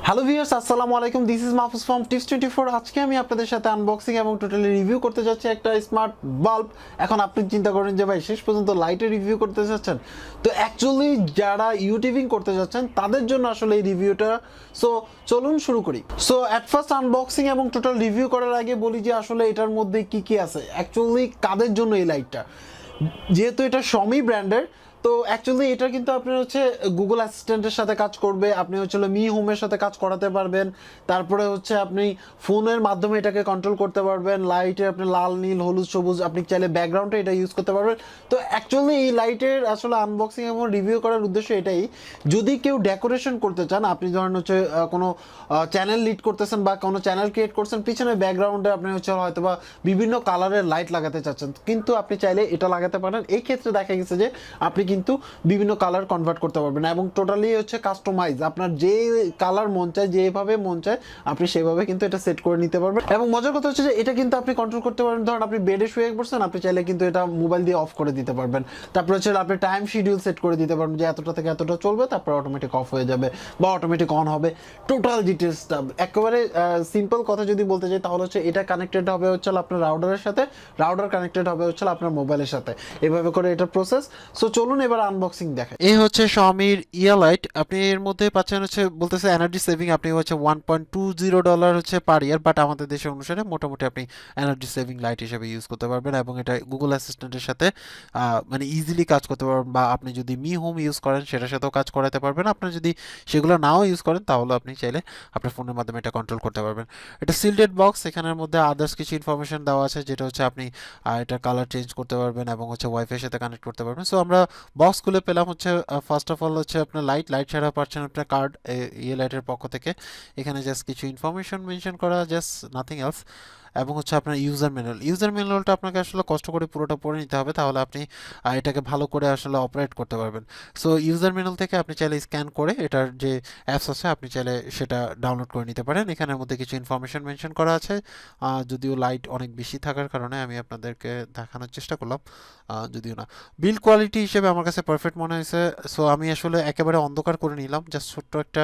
Hello viewers, আসসালামু আলাইকুম। This is Mahfuz from tips 24। আজকে আমি আপনাদের সাথে আনবক্সিং এবং টোটালি রিভিউ করতে যাচ্ছি একটা স্মার্ট বাল্ব। এখন আপনি চিন্তা করেন যে ভাই শেষ পর্যন্ত লাইটের রিভিউ করতে যাচ্ছেন, তো অ্যাকচুয়ালি যারা ইউটিউবিং করতে যাচ্ছেন তাদের জন্য আসলে এই রিভিউটা। সো চলুন শুরু করি। সো অ্যাট ফার্স্ট আনবক্সিং এবং টোটাল রিভিউ করার আগে বলি যে আসলে এটার মধ্যে কি কি আছে, অ্যাকচুয়ালি কাদের জন্য এই লাইটটা। যেহেতু এটা Xiaomi ব্র্যান্ডের, তো অ্যাকচুয়ালি এটা কিন্তু আপনার হচ্ছে গুগল অ্যাসিস্ট্যান্টের সাথে কাজ করবে, আপনি হচ্ছে মি হোমের সাথে কাজ করাতে পারবেন, তারপরে হচ্ছে আপনি ফোনের মাধ্যমে এটাকে কন্ট্রোল করতে পারবেন। লাইটে আপনি লাল, নীল, হলুদ, সবুজ আপনি চাইলে ব্যাকগ্রাউন্ডে এটা ইউজ করতে পারবেন। তো অ্যাকচুয়ালি এই লাইটের আসলে আনবক্সিং এবং রিভিউ করার উদ্দেশ্য এটাই, যদি কেউ ডেকোরেশন করতে চান, আপনি ধরেন হচ্ছে কোনো চ্যানেল লিড করতেছেন বা কোনো চ্যানেল ক্রিয়েট করছেন, পিছনে ব্যাকগ্রাউন্ডে আপনি হচ্ছে হয়তো বা বিভিন্ন কালারের লাইট লাগাতে চাচ্ছেন, কিন্তু আপনি চাইলে এটা লাগাতে পারেন। এই ক্ষেত্রে দেখা গেছে যে আপনি কিন্তু বিভিন্ন কালার কনভার্ট করতে পারবেন এবং টোটালি হচ্ছে কাস্টমাইজ, আপনার যে কালার মন চায়, যেভাবে মন চায় আপনি সেভাবে কিন্তু এটা সেট করে নিতে পারবেন। এবং মজার কথা হচ্ছে যে এটা কিন্তু আপনি কন্ট্রোল করতে পারবেন। ধরুন আপনি বেডে শুয়ে পড়ছেন, আপনি চাইলে কিন্তু এটা মোবাইল দিয়ে অফ করে দিতে পারবেন। তারপরে হচ্ছে আপনি টাইম শিডিউল সেট করে দিতে পারবেন যে এতটা থেকে এতটা চলবে, তারপর অটোমেটিক অফ হয়ে যাবে বা অটোমেটিক অন হবে। টোটাল ডিটেলসটা একেবারে সিম্পল কথা যদি বলতে চাই তাহলে হচ্ছে এটা কানেক্টেড হবে হচ্ছে আপনার রাউটারের সাথে, রাউটার কানেক্টেড হবে হচ্ছে আপনার মোবাইলের সাথে, এভাবে করে এটা প্রসেস। সো চলুন এবার আনবক্সিং দেখেন। এই হচ্ছে Xiaomiর Yeelight। আপনি এর মধ্যে পাচ্ছেন হচ্ছে বলতেছে এনার্জি সেভিং, আপনি হচ্ছে $1.20 হচ্ছে পার ইয়ার, বাট আমাদের দেশের অনুসারে মোটামুটি আপনি এনার্জি সেভিং লাইট হিসেবে ইউজ করতে পারবেন এবং এটা গুগল অ্যাসিস্ট্যান্টের সাথে মানে ইজিলি কাজ করতে পারবেন, বা আপনি যদি মি হোম ইউজ করেন সেটার সাথেও কাজ করাতে পারবেন। আপনার যদি সেগুলো নাও ইউজ করেন তাহলে আপনি চাইলে আপনার ফোনের মাধ্যমে এটা কন্ট্রোল করতে পারবেন। এটা সিলডেড বক্স, এখানের মধ্যে আদার্স কিছু ইনফরমেশন দেওয়া আছে, যেটা হচ্ছে আপনি এটা কালার চেঞ্জ করতে পারবেন এবং হচ্ছে ওয়াইফাই সাথে কানেক্ট করতে পারবেন। সো আমরা বক্স খুলে পেলাম হচ্ছে ফার্স্ট অফ অল হচ্ছে আপনার লাইট ছাড়া পাচ্ছেন আপনার কার্ড ইয়ে লাইটের পক্ষ থেকে। এখানে জাস্ট কিছু ইনফরমেশন মেনশন করা, জাস্ট নাথিং এলস। এবং হচ্ছে আপনার ইউজার ম্যানুয়ালটা আপনাকে আসলে কষ্ট করে পুরোটা পড়ে নিতে হবে, তাহলে আপনি এটাকে ভালো করে আসলে অপারেট করতে পারবেন। সো ইউজার ম্যানুয়াল থেকে আপনি চাইলে স্ক্যান করে এটার যে অ্যাপস আছে আপনি চাইলে সেটা ডাউনলোড করে নিতে পারেন। এখানের মধ্যে কিছু ইনফরমেশন মেনশন করা আছে, যদিও লাইট অনেক বেশি থাকার কারণে আমি আপনাদেরকে দেখানোর চেষ্টা করলাম, যদিও না। বিল্ড কোয়ালিটি হিসেবে আমার কাছে পারফেক্ট মনে হয়েছে। সো আমি আসলে একেবারে অন্ধকার করে নিলাম, জাস্ট ছোট্ট একটা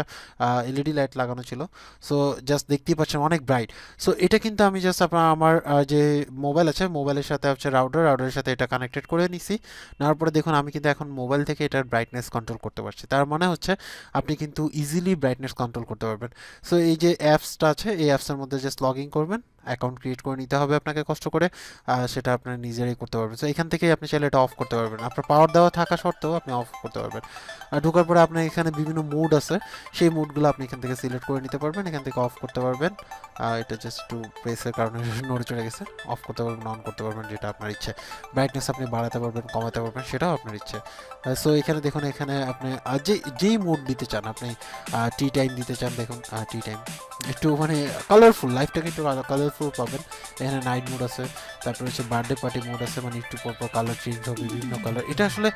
এলইডি লাইট লাগানো ছিল। সো জাস্ট দেখতেই পাচ্ছেন অনেক ব্রাইট। সো এটা কিন্তু আমি জাস্ট আপনার আমার যে মোবাইল আছে, মোবাইলের সাথে হচ্ছে রাউটারের সাথে এটা কানেক্টেড করে নিছি। নেওয়ার পরে দেখুন আমি কিন্তু এখন মোবাইল থেকে এটার ব্রাইটনেস কন্ট্রোল করতে পারছি। তার মানে হচ্ছে আপনি কিন্তু ইজিলি ব্রাইটনেস কন্ট্রোল করতে পারবেন। সো এই যে অ্যাপসটা আছে, এই অ্যাপসের মধ্যে জাস্ট লগ ইন করবেন, অ্যাকাউন্ট ক্রিয়েট করে নিতে হবে আপনাকে কষ্ট করে, সেটা আপনার নিজেরাই করতে পারবেন। সো এখান থেকেই আপনি চাইলে এটা অফ করতে পারবেন, আপনার পাওয়ার দেওয়া থাকা সত্ত্বেও আপনি অফ করতে পারবেন। আর ঢোকার পরে আপনার এখানে বিভিন্ন মুড আছে, সেই মুডগুলো আপনি এখান থেকে সিলেক্ট করে নিতে পারবেন, এখান থেকে অফ করতে পারবেন। এটা জাস্ট একটু প্রেসের কারণে নড়ে চড়ে গেছে, অফ করতে পারবেন, অন করতে পারবেন, যেটা আপনার ইচ্ছে। ব্রাইটনেস আপনি বাড়াতে পারবেন, কমাতে পারবেন, সেটাও আপনার ইচ্ছে। সো এখানে দেখুন, এখানে আপনি যেই মুড দিতে চান, আপনি টি টাইম দিতে চান, দেখুন টি টাইম একটু মানে কালারফুল, লাইফটাকে একটু কালারফুল পাবেন। এখানে নাইট মোড আছে, তারপরে হচ্ছে বার্থডে পার্টি মোড আছে, মানে একটু পরপর কালার চেঞ্জ হবে, বিভিন্ন কালার। এটা আসলে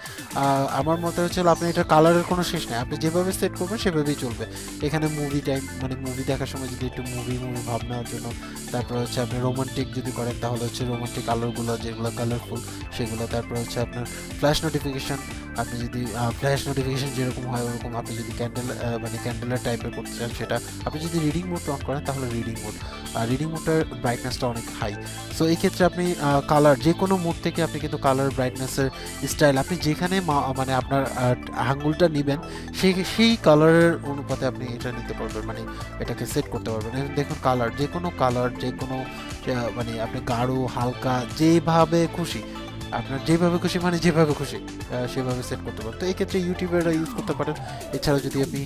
আমার মতে হচ্ছে আপনি এটা কালারের কোনো শেষ নেই, আপনি যেভাবে সেট করবেন সেভাবেই চলবে। এখানে মুভি টাইম, মানে মুভি দেখার সময় যদি একটু মুভি ভাব নেওয়ার জন্য, তারপরে হচ্ছে আপনি রোমান্টিক যদি করেন তাহলে হচ্ছে রোমান্টিক কালারগুলো যেগুলো কালারফুল সেগুলো। তারপরে হচ্ছে আপনার ফ্ল্যাশ নোটিফিকেশান, আপনি যদি ফ্ল্যাশ নোটিফিকেশান যেরকম হয় ওরকম, আপনি যদি ক্যান্ডেলের টাইপের করতে চান সেটা। আপনি যদি রিডিং মোড অন করেন তাহলে রিডিং মোড, আর রিডিং মোডটার ব্রাইটনেসটা অনেক হাই। সো এই ক্ষেত্রে আপনি কালার যে কোনো মোড থেকে আপনি কিন্তু কালার ব্রাইটনেসের স্টাইল আপনি যেখানে মানে আপনার আঙ্গুলটা নেবেন সেই কালারের অনুপাতে আপনি এটা নিতে পারবেন, মানে এটাকে সেট করতে পারবেন। দেখুন কালার, যে কোনো মানে আপনি গাঢ় হালকা যেভাবে খুশি, আপনার যেভাবে খুশি মানে যেভাবে খুশি সেভাবে সেট করতে পারেন। তো এই ক্ষেত্রে ইউটিউবের ইউজ করতে পারেন। এছাড়াও যদি আপনি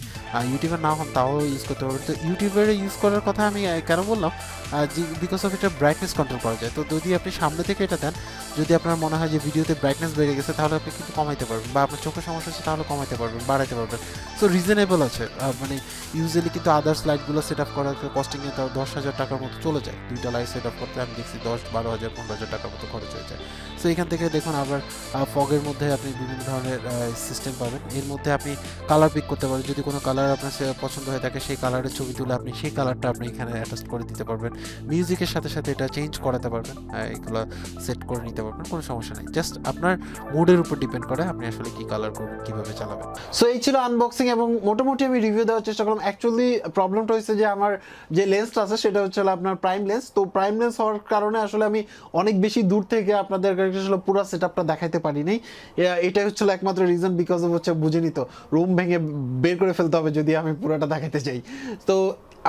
ইউটিউবার না হন তাও ইউজ করতে পারবেন। তো ইউটিউবের ইউজ করার কথা আমি কেন বললাম, বিকজ অফ এটা ব্রাইটনেস কন্ট্রোল করা যায়। তো যদি আপনি সামনে থেকে এটা দেন, যদি আপনার মনে হয় যে ভিডিওতে ব্রাইটনেস বেড়ে গেছে তাহলে আপনি কিন্তু কমাইতে পারবেন, বা আপনার চোখের সমস্যা হচ্ছে তাহলে কমাইতে পারবেন, বাড়াইতে পারবেন। সো রিজনেবল আছে, মানে ইউজুয়ালি কিন্তু আদার্স লাইটগুলো সেট আপ করার কস্টিংয়ে তাও 10,000 টাকার মতো চলে যায়। দুইটা লাইট সেট আপ করতে আমি দেখছি 10, 12,000, 15,000 টাকার মতো খরচ হয়ে যায়। সো এখান থেকে দেখুন আবার ফগের মধ্যে আপনি বিভিন্ন ধরনের সিস্টেম পাবেন। এর মধ্যে আপনি কালার পিক করতে পারেন, যদি কোনো কালার আপনার পছন্দ হয়ে থাকে সেই কালারের ছবি তুলে আপনি সেই কালারটা আপনি এখানে অ্যাটাচ করে দিতে পারবেন। মিউজিকের সাথে সাথে এটা চেঞ্জ করাতে পারবেন, এগুলো সেট করে নিতে পারবেন, কোনো সমস্যা নেই। জাস্ট আপনার মুডের উপর ডিপেন্ড করে আপনি আসলে কি কালার করবেন, কীভাবে চালাবেন। সো এই ছিল আনবক্সিং এবং মোটামুটি আমি রিভিউ দেওয়ার চেষ্টা করলাম। অ্যাকচুয়ালি প্রবলেমটা হয়েছে যে আমার যে লেন্সটা আছে সেটা হচ্ছে আপনার প্রাইম লেন্স। তো প্রাইম লেন্স হওয়ার কারণে আসলে আমি অনেক বেশি দূর থেকে আপনাদের আসলে পুরো সেটআপটা দেখাইতে পারিনি। এটাই হচ্ছিল একমাত্র রিজন, বিকজ অফ হচ্ছে বুঝিনি তো রুম ভেঙে বের করে ফেলতে হবে যদি আমি পুরোটা দেখাইতে চাই। তো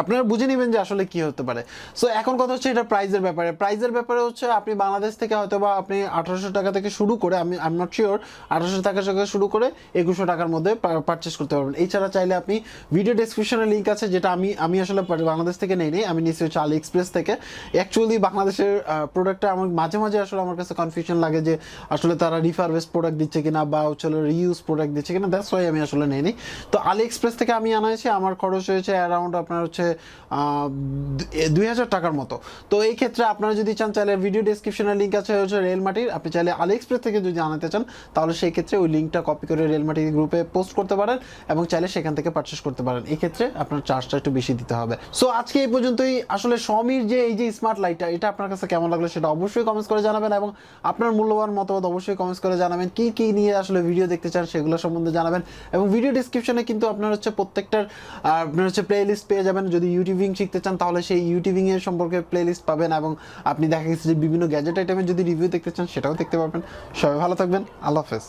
আপনারা বুঝে নেবেন যে আসলে কি হতে পারে। সো এখন কথা হচ্ছে এটা প্রাইজের ব্যাপারে হচ্ছে আপনি বাংলাদেশ থেকে হয়তো বা আপনি 1800 টাকা থেকে শুরু করে, আমি আই এম নট শিওর, 1800 টাকা থেকে শুরু করে 2100 টাকার মধ্যে পারচেস করতে পারবেন। এছাড়া চাইলে আপনি ভিডিও ডেসক্রিপশনে লিঙ্ক আছে, যেটা আমি আসলে বাংলাদেশ থেকে নেই, আমি নিয়েছি হচ্ছে আলি এক্সপ্রেস থেকে। অ্যাকচুয়ালি বাংলাদেশের প্রোডাক্টটা আমার মাঝে মাঝে আসলে আমার কাছে কনফিউশন লাগে যে আসলে তারা রিফারবেস প্রোডাক্ট দিচ্ছে কিনা বা হচ্ছে রিইউজ প্রোডাক্ট দিচ্ছে কিনা, দ্যাটস ওয়াই আমি আসলে নেইনি। তো আলি এক্সপ্রেস থেকে আমি আনাইছি, আমার খরচ হয়েছে অ্যারাউন্ড আপনার হচ্ছে 2000 টাকার মতো। তো এই ক্ষেত্রে আপনারা যদি চান, চাইলে ভিডিও ডেসক্রিপশনের লিঙ্ক আছে হচ্ছে রেলমাটির, আপনি চাইলে আলি এক্সপ্রেস থেকে যদি আনাতে চান তাহলে সেই ক্ষেত্রে ওই লিঙ্কটা কপি করে রেলমাটির গ্রুপে পোস্ট করতে পারেন এবং চাইলে সেখান থেকে পারচেস করতে পারেন। এই ক্ষেত্রে আপনার চার্জটা একটু বেশি দিতে হবে। সো আজকে এই পর্যন্তই। আসলে Xiaomiর যে এই যে স্মার্ট লাইটটা, এটা আপনার কাছে কেমন লাগলো সেটা অবশ্যই কমেন্টস করে জানাবেন এবং আপনার মূল্যবান মতামত অবশ্যই কমেন্টস করে জানাবেন। কি কি নিয়ে আসলে ভিডিও দেখতে চান সেগুলো সম্বন্ধে জানাবেন। এবং ভিডিও ডেসক্রিপশনে কিন্তু আপনার হচ্ছে প্রত্যেকটার আপনার হচ্ছে প্লে লিস্ট পেয়ে যাবেন। যদি ইউটিউবিং শিখতে চান তাহলে সেই ইউটিউবিং এর সম্পর্কে প্লে লিস্ট পাবেন এবং আপনি দেখা গেছে যে বিভিন্ন গ্যাজেট আইটেমের যদি রিভিউ দেখতে চান সেটাও দেখতে পারবেন। সবাই ভালো থাকবেন, আল্লাহ হাফেজ।